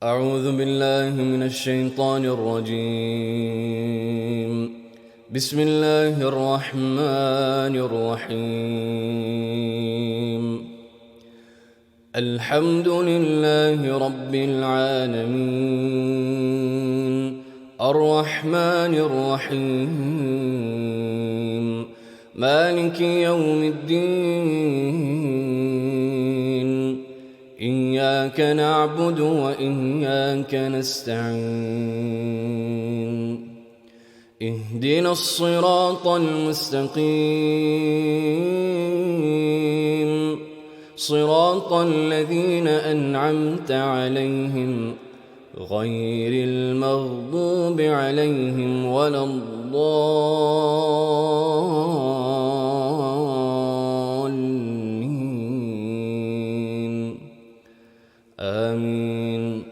أعوذ بالله من الشيطان الرجيم. بسم الله الرحمن الرحيم. الحمد لله رب العالمين، الرحمن الرحيم، مالك يوم الدين، إياك نعبد وإياك نستعين، اهدنا الصراط المستقيم، صراط الذين أنعمت عليهم غير المغضوب عليهم ولا الضالين، آمين.